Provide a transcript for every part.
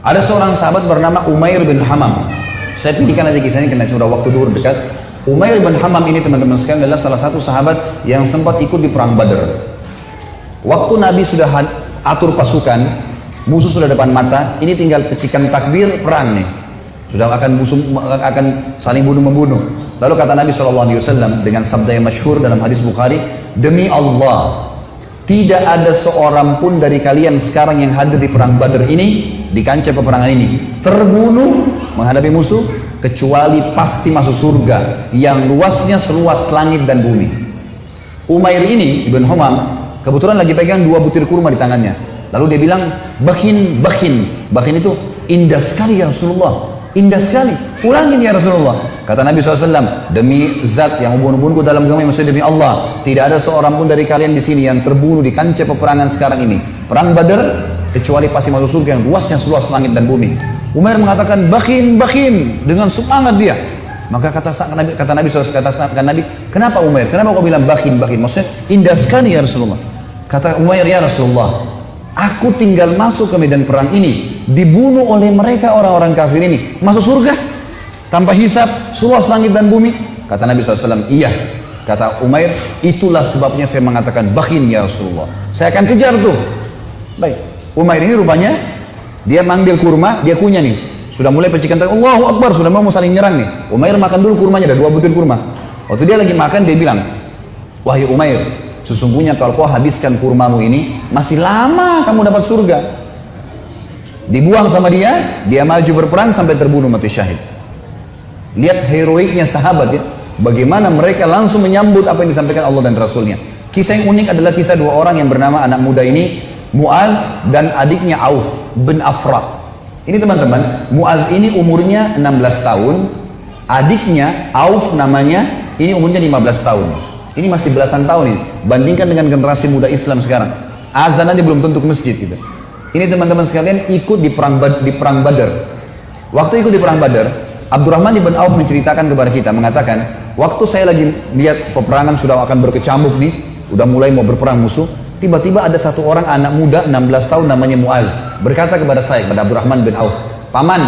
Ada seorang sahabat bernama Umair bin Hamam. Saya pilihkan nanti kisahnya karena sudah waktu duhur dekat. Umair bin Hamam ini teman-teman sekalian adalah salah satu sahabat yang sempat ikut di perang Badar. Waktu Nabi sudah atur pasukan, musuh sudah depan mata, ini tinggal pecikan takbir, perang nih. Sudah akan saling bunuh-membunuh. Lalu kata Nabi SAW dengan sabda yang masyhur dalam hadis Bukhari, demi Allah, tidak ada seorang pun dari kalian sekarang yang hadir di perang Badar ini, di kancah peperangan ini, terbunuh menghadapi musuh, kecuali pasti masuk surga yang luasnya seluas langit dan bumi. Umair ini, Ibn Humam, kebetulan lagi pegang 2 butir kurma di tangannya. Lalu dia bilang, bakhin, bakhin. Bakhin itu indah sekali ya Rasulullah. Indah sekali, ulangin ya Rasulullah. Kata Nabi SAW, demi zat yang ubun-ubunku dalam agama, maksudnya demi Allah, tidak ada seorang pun dari kalian di sini yang terbunuh di kancah peperangan sekarang ini, perang Badar, kecuali pasti masuk surga yang luasnya seluas langit dan bumi. Umair mengatakan, bakhin, bakhin, dengan semangat dia. Maka kata Nabi SAW, kenapa Umair? Kenapa kau bilang bakhin, bakhin? Maksudnya indah sekali ya Rasulullah. Kata Umair, ya Rasulullah, aku tinggal masuk ke medan perang ini, dibunuh oleh mereka orang-orang kafir ini, masuk surga tanpa hisab, seluas langit dan bumi. Kata Nabi SAW, iya. Kata Umair, itulah sebabnya saya mengatakan bakhin ya Rasulullah, saya akan kejar tuh. Baik, Umair ini rupanya dia manggil kurma, dia kunyah nih, sudah mulai pecikan tangan, Allahu Akbar, sudah mau saling nyerang nih. Umair makan dulu kurmanya, ada 2 butir kurma. Waktu dia lagi makan, dia bilang, wahai Umair, sesungguhnya kalau kau habiskan kurmamu ini, masih lama kamu dapat surga. Dibuang sama dia, dia maju berperang sampai terbunuh mati syahid. Lihat heroiknya sahabat ya, bagaimana mereka langsung menyambut apa yang disampaikan Allah dan Rasulnya. Kisah yang unik adalah kisah 2 orang yang bernama anak muda ini, Mu'adz dan adiknya Auf bin Afra. Ini teman-teman, Mu'adz ini umurnya 16 tahun, adiknya Auf namanya, ini umurnya 15 tahun. Ini masih belasan tahun ini. Bandingkan dengan generasi muda Islam sekarang. Azan aja belum tentu ke masjid gitu. Ini teman-teman sekalian ikut di perang Badar. Waktu ikut di perang Badar, Abdurrahman ibn Auf menceritakan kepada kita, mengatakan, waktu saya lagi lihat peperangan sudah akan berkecamuk nih, udah mulai mau berperang musuh, tiba-tiba ada satu orang anak muda 16 tahun namanya Mu'adz berkata kepada saya, kepada Abdurrahman bin Auf, paman,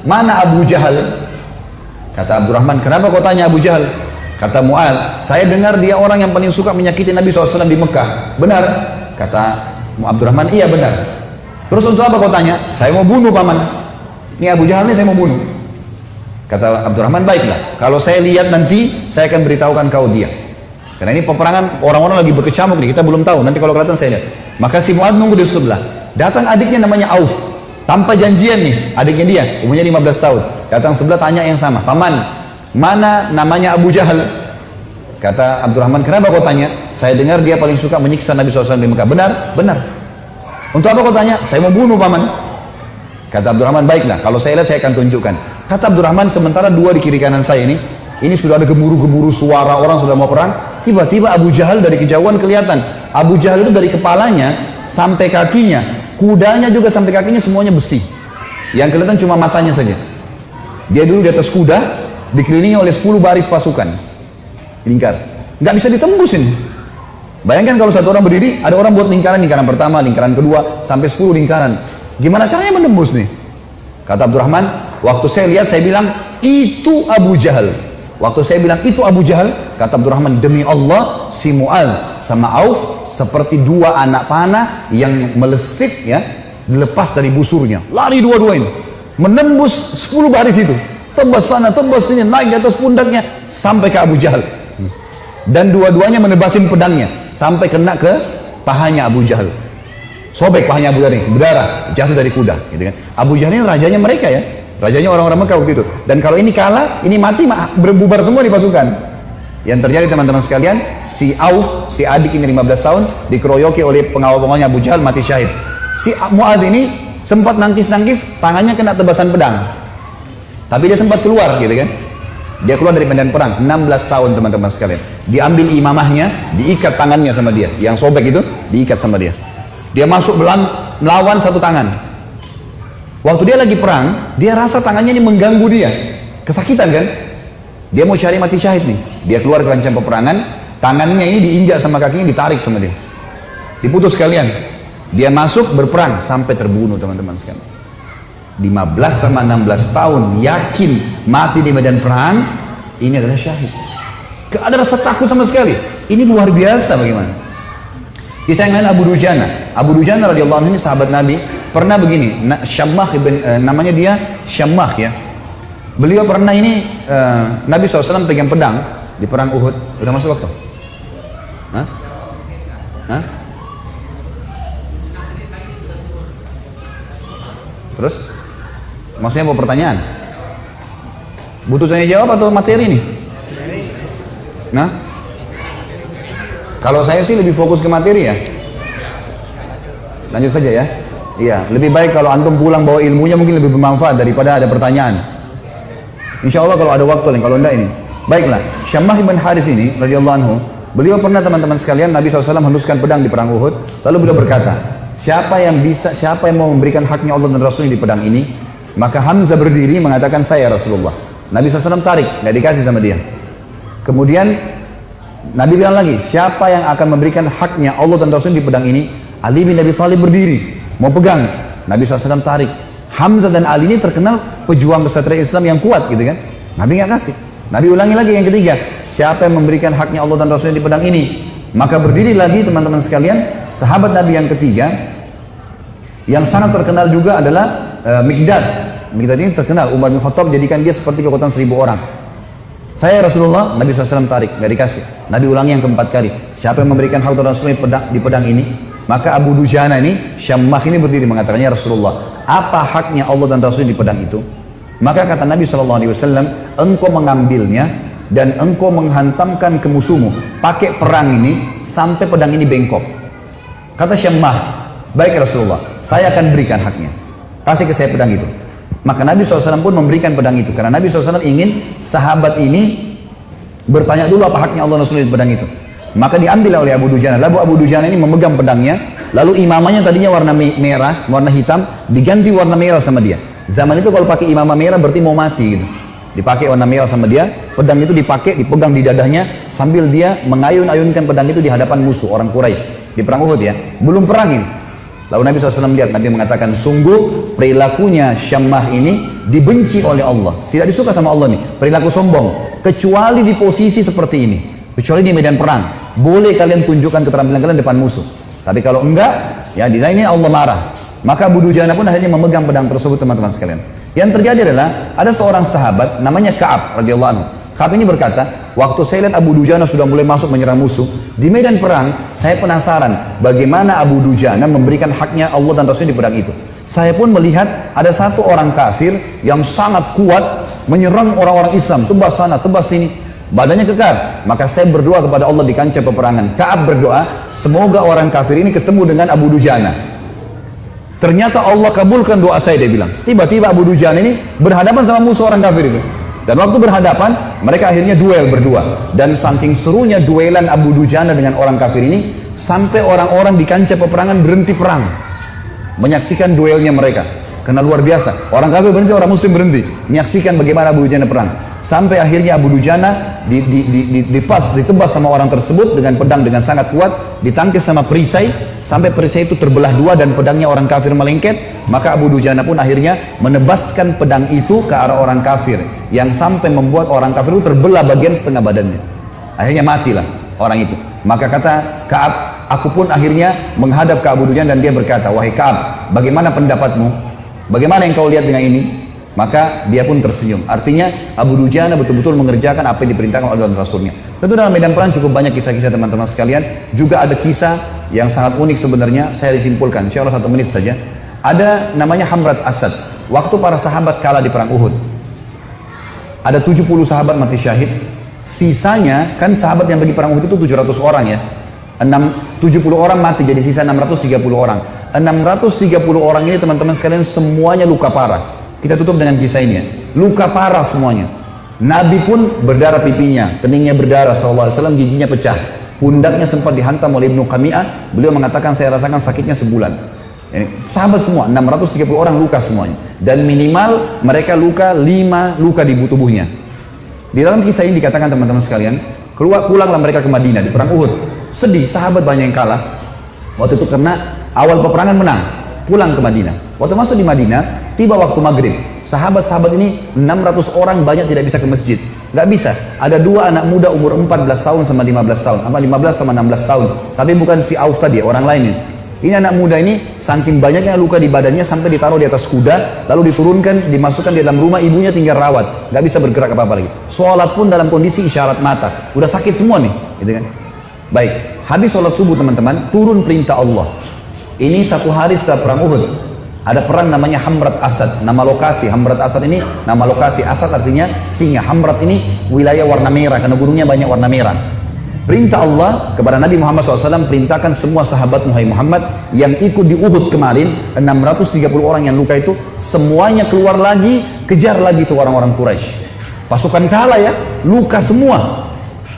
mana Abu Jahal? Kata Abdurrahman, kenapa kau tanya Abu Jahal? Kata Mu'adz, saya dengar dia orang yang paling suka menyakiti Nabi SAW di Mekah. Benar? Kata Abdurrahman, iya benar. Terus untuk apa kau tanya? Saya mau bunuh paman. Ini Abu Jahal ini saya mau bunuh. Kata Abdurrahman, baiklah. Kalau saya lihat nanti, saya akan beritahukan kau dia. Karena ini peperangan orang-orang lagi berkecamuk nih, kita belum tahu. Nanti kalau kelihatan saya lihat. Maka si Mu'adz nunggu di sebelah. Datang adiknya namanya Auf. Tanpa janjian nih, adiknya dia, umurnya 15 tahun. Datang sebelah tanya yang sama, paman, mana namanya Abu Jahal? Kata Abdurrahman, kenapa kau tanya? Saya dengar dia paling suka menyiksa Nabi SAW di Mekah. Benar? Benar. Untuk apa kau tanya? Saya mau bunuh paman. Kata Abdurrahman, baiklah, kalau saya lihat saya akan tunjukkan. Kata Abdurrahman, sementara 2 di kiri kanan saya ini sudah ada gemuruh-gemuruh suara orang sudah mau perang. Tiba-tiba Abu Jahal dari kejauhan kelihatan. Abu Jahal itu dari kepalanya sampai kakinya, kudanya juga sampai kakinya semuanya besi. Yang kelihatan cuma matanya saja. Dia dulu di atas kuda, dikelilingi oleh 10 baris pasukan. Lingkar. Nggak bisa ditembus ini. Bayangkan kalau satu orang berdiri, ada orang buat lingkaran pertama, lingkaran kedua, sampai 10 lingkaran. Gimana caranya menembus nih? Kata Abdurrahman, waktu saya lihat, saya bilang, itu Abu Jahal. Waktu saya bilang, itu Abu Jahal, kata Abdurrahman, demi Allah, si Mu'adz sama Auf, seperti 2 anak panah yang melesit ya, dilepas dari busurnya. Lari dua-dua ini. Menembus 10 baris itu. Tebas sana, tebas sini, naik di atas pundaknya, sampai ke Abu Jahal. Dan dua-duanya menebasin pedangnya sampai kena ke pahanya Abu Jahal. Sobek pahanya Abu Jahal ini, berdarah, jatuh dari kuda gitu kan. Abu Jahal ini rajanya mereka ya, rajanya orang-orang Mekah waktu itu. Dan kalau ini kalah, ini mati, berbubar semua di pasukan. Yang terjadi teman-teman sekalian, si Auf, si adik ini 15 tahun, dikeroyoki oleh pengawal-pengawalnya Abu Jahal, mati syahid. Si Mu'adz ini sempat nangkis-nangkis, tangannya kena tebasan pedang, tapi dia sempat keluar gitu kan. Dia keluar dari medan perang, 16 tahun teman-teman sekalian. Diambil imamahnya, diikat tangannya sama dia. Yang sobek itu, diikat sama dia. Dia masuk melawan satu tangan. Waktu dia lagi perang, dia rasa tangannya ini mengganggu dia. Kesakitan kan? Dia mau cari mati syahid nih. Dia keluar ke kancah peperangan, tangannya ini diinjak sama kakinya, ditarik sama dia. Diputus sekalian. Dia masuk berperang sampai terbunuh teman-teman sekalian. 15 sama 16 tahun yakin mati di medan perang, ini adalah syahid. Gak ada rasa takut sama sekali. Ini luar biasa bagaimana. Kisah yang lain Abu Dujana. Abu Dujana radhiyallahu anhu ini sahabat Nabi, pernah begini, Syammah namanya dia Syammah ya. Beliau pernah ini Nabi SAW pegang pedang di perang Uhud. Udah masuk waktu? Hah? Hah? Terus? Maksudnya mau pertanyaan? Butuh tanya jawab atau materi nih? Nah? Kalau saya sih lebih fokus ke materi ya. Lanjut saja ya. Iya, lebih baik kalau antum pulang bawa ilmunya mungkin lebih bermanfaat daripada ada pertanyaan. Insya Allah kalau ada waktu lain, kalau enggak ini. Baiklah, Syammah bin Harith ini radhiyallahu anhu, beliau pernah teman-teman sekalian, Nabi SAW hembuskan pedang di perang Uhud, lalu beliau berkata, siapa yang mau memberikan haknya Allah dan Rasulnya di pedang ini? Maka Hamzah berdiri mengatakan, saya Rasulullah. Nabi SAW tarik, nggak dikasih sama dia. Kemudian Nabi bilang lagi, siapa yang akan memberikan haknya Allah dan Rasul di pedang ini? Ali bin Abi Thalib berdiri, mau pegang. Nabi SAW tarik. Hamzah dan Ali ini terkenal pejuang kesatria Islam yang kuat gitu kan. Nabi nggak kasih. Nabi ulangi lagi yang ketiga, siapa yang memberikan haknya Allah dan Rasulnya di pedang ini? Maka berdiri lagi teman-teman sekalian, sahabat Nabi yang ketiga, yang sangat terkenal juga adalah Mikdad. Mikdad ini terkenal, Umar bin Khattab jadikan dia seperti kekuatan 1000 orang. Saya Rasulullah, Nabi SAW tarik, nggak dikasih. Nabi ulangi yang keempat kali, siapa yang memberikan hak Rasulnya di pedang ini? Maka Abu Dujana ini, Syammah ini berdiri mengatakannya, Rasulullah, apa haknya Allah dan Rasul di pedang itu? Maka kata Nabi SAW, engkau mengambilnya dan engkau menghantamkan ke musuhmu, pakai perang ini sampai pedang ini bengkok. Kata Syammah, baik Rasulullah, saya akan berikan haknya, kasih ke saya pedang itu. Maka Nabi SAW pun memberikan pedang itu, karena Nabi SAW ingin sahabat ini bertanya dulu apa haknya Allah dan Rasul di pedang itu. Maka diambil oleh Abu Dujana. Lalu Abu Dujana ini memegang pedangnya, lalu imamahnya tadinya warna merah, warna hitam, diganti warna merah sama dia. Zaman itu kalau pakai imamah merah berarti mau mati gitu. Dipakai warna merah sama dia, pedang itu dipakai, dipegang di dadahnya sambil dia mengayun-ayunkan pedang itu di hadapan musuh orang Quraisy di perang Uhud ya. Belum perang ini. Lalu Nabi SAW lihat, Nabi mengatakan, sungguh perilakunya Syammah ini dibenci oleh Allah. Tidak disuka sama Allah nih, perilaku sombong. Kecuali di posisi seperti ini, kecuali di medan perang. Boleh kalian tunjukkan keterampilan kalian depan musuh. Tapi kalau enggak, ya di lainnya Allah marah. Maka Abu Dujana pun akhirnya memegang pedang tersebut teman-teman sekalian. Yang terjadi adalah, ada seorang sahabat namanya Ka'ab radhiyallahu anhu. Ka'ab ini berkata, waktu saya lihat Abu Dujana sudah mulai masuk menyerang musuh, di medan perang, saya penasaran bagaimana Abu Dujana memberikan haknya Allah dan Rasul di pedang itu. Saya pun melihat ada satu orang kafir yang sangat kuat menyerang orang-orang Islam, tebas sana, tebas sini. Badannya kekar, maka saya berdoa kepada Allah di kancah peperangan. Ka'ab berdoa, semoga orang kafir ini ketemu dengan Abu Dujana. Ternyata Allah kabulkan doa saya, dia bilang. Tiba-tiba Abu Dujana ini berhadapan sama musuh orang kafir itu. Dan waktu berhadapan, mereka akhirnya duel berdua. Dan saking serunya duelan Abu Dujana dengan orang kafir ini, sampai orang-orang di kancah peperangan berhenti perang, menyaksikan duelnya mereka. Karena luar biasa, orang kafir berhenti, orang muslim berhenti, menyaksikan bagaimana Abu Dujana perang. Sampai akhirnya Abu Dujana ditebas sama orang tersebut dengan pedang dengan sangat kuat, ditangkis sama perisai, sampai perisai itu terbelah dua dan pedangnya orang kafir melengket. Maka Abu Dujana pun akhirnya menebaskan pedang itu ke arah orang kafir, yang sampai membuat orang kafir itu terbelah bagian setengah badannya. Akhirnya matilah orang itu. Maka kata Ka'ab, aku pun akhirnya menghadap ke Abu Dujana dan dia berkata, wahai Ka'ab, bagaimana pendapatmu? Bagaimana yang kau lihat dengan ini? Maka dia pun tersenyum. Artinya Abu Dujana betul-betul mengerjakan apa yang diperintahkan oleh Allah dan Rasulnya. Tentu dalam medan perang cukup banyak kisah-kisah teman-teman sekalian. Juga ada kisah yang sangat unik sebenarnya. Saya disimpulkan, insya Allah 1 menit saja. Ada namanya Hamrat Asad. Waktu para sahabat kalah di perang Uhud, ada 70 sahabat mati syahid. Sisanya, kan sahabat yang pergi perang Uhud itu 700 orang ya. 70 orang mati, jadi sisa 630 orang. 630 orang ini teman-teman sekalian semuanya luka parah. Kita tutup dengan kisah ini ya. Luka parah semuanya. Nabi pun berdarah pipinya, keningnya berdarah SAW, giginya pecah. Pundaknya sempat dihantam oleh Ibnu Qami'ah. Beliau mengatakan, saya rasakan sakitnya sebulan. Sahabat semua, 630 orang luka semuanya. Dan minimal mereka luka 5 luka di tubuhnya. Di dalam kisah ini dikatakan teman-teman sekalian, pulanglah mereka ke Madinah di perang Uhud. Sedih, sahabat banyak yang kalah. Waktu itu karena awal peperangan menang. pulang ke Madinah. Waktu masuk di Madinah, tiba waktu maghrib. Sahabat-sahabat ini 600 orang banyak tidak bisa ke masjid. Nggak bisa. Ada dua anak muda umur 14 tahun sama 15 tahun. Apa 15 sama 16 tahun. Tapi bukan si Auf tadi, orang lain ini. Ini anak muda ini saking banyaknya luka di badannya sampai ditaruh di atas kuda, lalu diturunkan, dimasukkan di dalam rumah, ibunya tinggal rawat, nggak bisa bergerak apa-apa lagi. Sholat pun dalam kondisi isyarat mata, udah sakit semua nih, gitu kan? Baik, habis sholat subuh teman-teman, turun perintah Allah. Ini satu hari setelah perang Uhud, ada perang namanya Hamrat Asad, nama lokasi. Hamrat Asad ini nama lokasi, Asad artinya singa. Hamrat ini wilayah warna merah karena gunungnya banyak warna merah. Perintah Allah kepada Nabi Muhammad SAW, perintahkan semua sahabat Muhammad yang ikut di Uhud kemarin, 630 orang yang luka itu, semuanya keluar lagi, kejar lagi itu orang-orang Quraisy. Pasukan kalah ya, luka semua.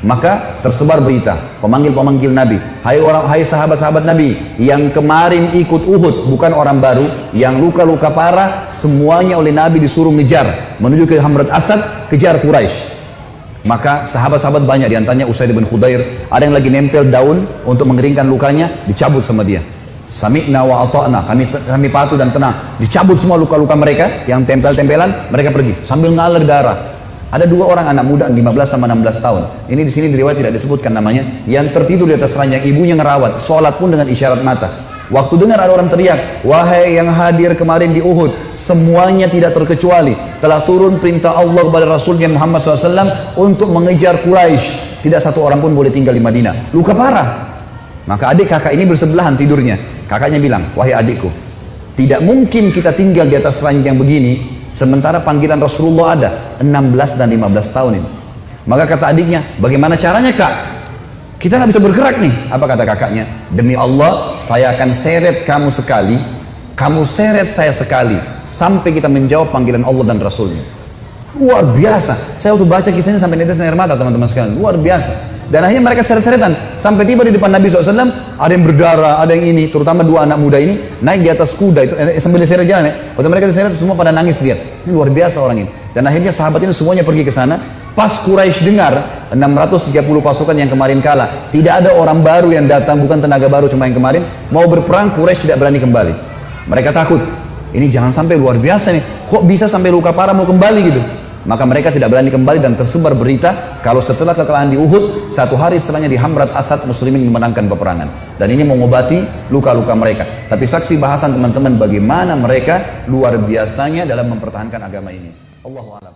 Maka tersebar berita, pemanggil-pemanggil Nabi, hai sahabat-sahabat Nabi yang kemarin ikut Uhud, bukan orang baru, yang luka-luka parah, semuanya oleh Nabi disuruh ngejar menuju ke Hamrat Asad, kejar Quraisy. Maka sahabat-sahabat banyak, diantaranya Usaid bin Khudair, ada yang lagi nempel daun untuk mengeringkan lukanya, dicabut sama dia. Sami'na wa ata'na, kami patuh dan tenang. Dicabut semua luka-luka mereka yang tempel-tempelan, mereka pergi sambil ngalir darah. Ada dua orang anak muda 15 sama 16 tahun. Ini di sini di riwayat tidak disebutkan namanya, yang tertidur di atas ranjang, ibunya ngerawat, sholat pun dengan isyarat mata. Waktu dengar ada orang teriak, wahai yang hadir kemarin di Uhud, semuanya tidak terkecuali telah turun perintah Allah kepada Rasulnya Muhammad SAW untuk mengejar Quraisy. Tidak satu orang pun boleh tinggal di Madinah. Luka parah. Maka adik kakak ini bersebelahan tidurnya. Kakaknya bilang, wahai adikku, tidak mungkin kita tinggal di atas ranjang begini, sementara panggilan Rasulullah ada 16 dan 15 tahun ini. Maka kata adiknya, bagaimana caranya kak? Kita nggak bisa bergerak nih. Apa kata kakaknya? Demi Allah, saya akan seret kamu sekali, kamu seret saya sekali, sampai kita menjawab panggilan Allah dan Rasulnya. Luar biasa. Saya waktu baca kisahnya sampai netes air mata teman-teman sekalian. Luar biasa. Dan akhirnya mereka seret-seretan sampai tiba di depan Nabi SAW. Ada yang berdarah, ada yang ini, terutama dua anak muda ini naik di atas kuda itu sambil diseret jalan ya. Waktu mereka diseret semua pada nangis lihat. Ini luar biasa orang ini. Dan akhirnya sahabat ini semuanya pergi ke sana. Pas Quraisy dengar 630 pasukan yang kemarin kalah, tidak ada orang baru yang datang, bukan tenaga baru cuma yang kemarin mau berperang, Quraisy tidak berani kembali. Mereka takut. Ini jangan sampai luar biasa nih. Kok bisa sampai luka parah mau kembali gitu? Maka mereka tidak berani kembali dan tersebar berita kalau setelah kekalahan di Uhud, satu hari setelahnya di Hamrat Asad muslimin memenangkan peperangan. Dan ini mengobati luka-luka mereka. Tapi saksi bahasan teman-teman bagaimana mereka luar biasanya dalam mempertahankan agama ini. Allahu a'lam.